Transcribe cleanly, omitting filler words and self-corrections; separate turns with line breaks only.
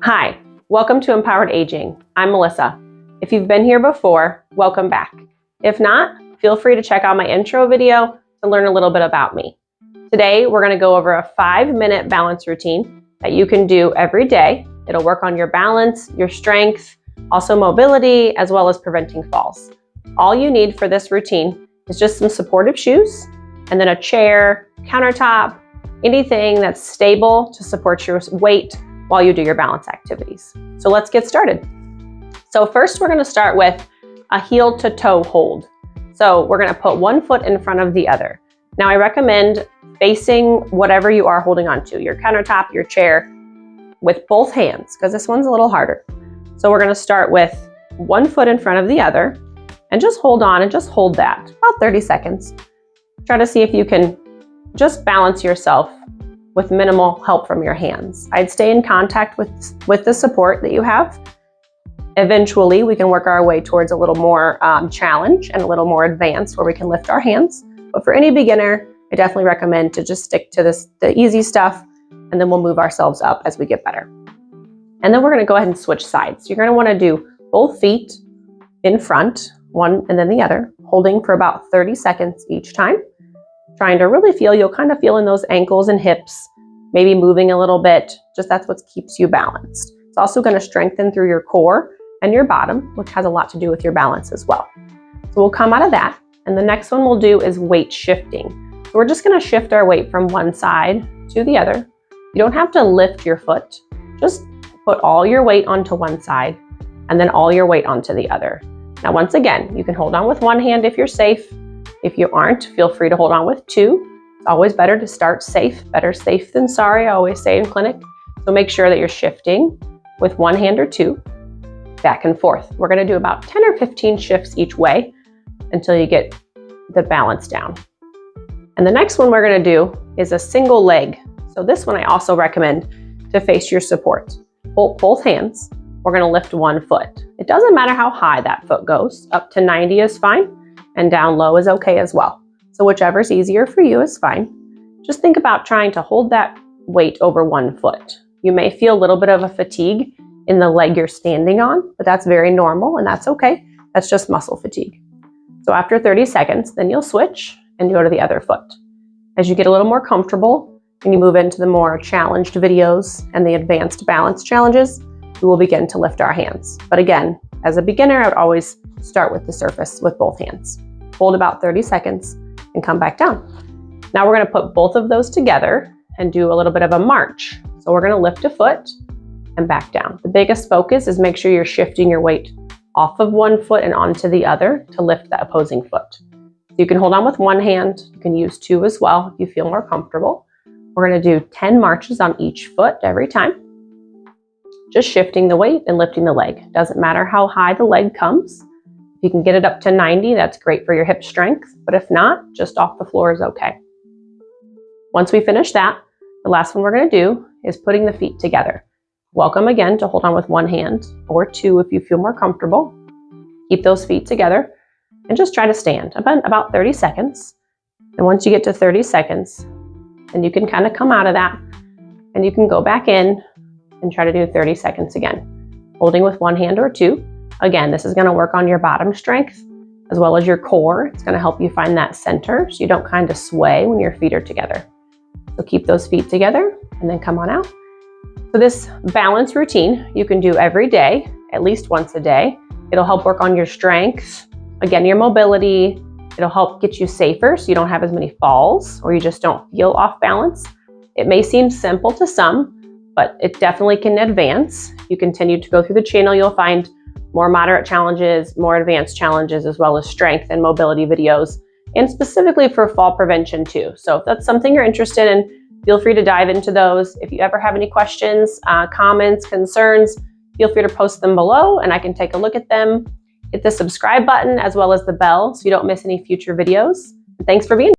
Hi, welcome to Empowered Aging. I'm Melissa. If you've been here before, welcome back. If not, feel free to check out my intro video to learn a little bit about me. Today, we're going to go over a 5-minute balance routine that you can do every day. It'll work on your balance, your strength, also mobility, as well as preventing falls. All you need for this routine is just some supportive shoes and then a chair, countertop, anything that's stable to support your weight while you do your balance activities. So let's get started. So first we're going to start with a heel to toe hold. So we're going to put one foot in front of the other. Now I recommend facing whatever you are holding on to, your countertop, your chair, with both hands, because this one's a little harder. So we're going to start with one foot in front of the other and just hold on and just hold that about 30 seconds. Try to see if you can just balance yourself with minimal help from your hands. I'd stay in contact with the support that you have. Eventually, we can work our way towards a little more challenge and a little more advanced where we can lift our hands. But for any beginner, I definitely recommend to just stick to the easy stuff, and then we'll move ourselves up as we get better. And then we're gonna go ahead and switch sides. You're gonna wanna do both feet in front, one and then the other, holding for about 30 seconds each time. Trying to really feel, you'll kind of feel in those ankles and hips, maybe moving a little bit, just that's what keeps you balanced. It's also going to strengthen through your core and your bottom, which has a lot to do with your balance as well. So we'll come out of that, and the next one we'll do is weight shifting. So we're just going to shift our weight from one side to the other. You don't have to lift your foot, just put all your weight onto one side and then all your weight onto the other. Now once again, you can hold on with one hand if you're safe. If you aren't, feel free to hold on with two. It's always better to start safe. Better safe than sorry, I always say in clinic. So make sure that you're shifting with one hand or two, back and forth. We're gonna do about 10 or 15 shifts each way until you get the balance down. And the next one we're gonna do is a single leg. So this one I also recommend to face your support. Hold both hands. We're gonna lift one foot. It doesn't matter how high that foot goes. Up to 90 is fine. And down low is okay as well. So whichever's easier for you is fine. Just think about trying to hold that weight over one foot. You may feel a little bit of a fatigue in the leg you're standing on, but that's very normal and that's okay. That's just muscle fatigue. So after 30 seconds, then you'll switch and go to the other foot. As you get a little more comfortable and you move into the more challenged videos and the advanced balance challenges, we will begin to lift our hands. But again, as a beginner, I would always start with the surface with both hands. Hold about 30 seconds and come back down. Now we're gonna put both of those together and do a little bit of a march. So we're gonna lift a foot and back down. The biggest focus is make sure you're shifting your weight off of one foot and onto the other to lift that opposing foot. So you can hold on with one hand, you can use two as well if you feel more comfortable. We're gonna do 10 marches on each foot every time. Just shifting the weight and lifting the leg. Doesn't matter how high the leg comes. If you can get it up to 90, that's great for your hip strength. But if not, just off the floor is okay. Once we finish that, the last one we're gonna do is putting the feet together. Welcome again to hold on with one hand or two if you feel more comfortable. Keep those feet together and just try to stand about 30 seconds. And once you get to 30 seconds, then you can kind of come out of that and you can go back in and try to do 30 seconds again, holding with one hand or two. Again, this is gonna work on your bottom strength as well as your core. It's gonna help you find that center so you don't kind of sway when your feet are together. So keep those feet together and then come on out. So this balance routine you can do every day, at least once a day. It'll help work on your strength, again, your mobility. It'll help get you safer so you don't have as many falls or you just don't feel off balance. It may seem simple to some, but it definitely can advance. If you continue to go through the channel, you'll find more moderate challenges, more advanced challenges, as well as strength and mobility videos, and specifically for fall prevention too. So if that's something you're interested in, feel free to dive into those. If you ever have any questions, comments, concerns, feel free to post them below and I can take a look at them. Hit the subscribe button as well as the bell so you don't miss any future videos. And thanks for being here.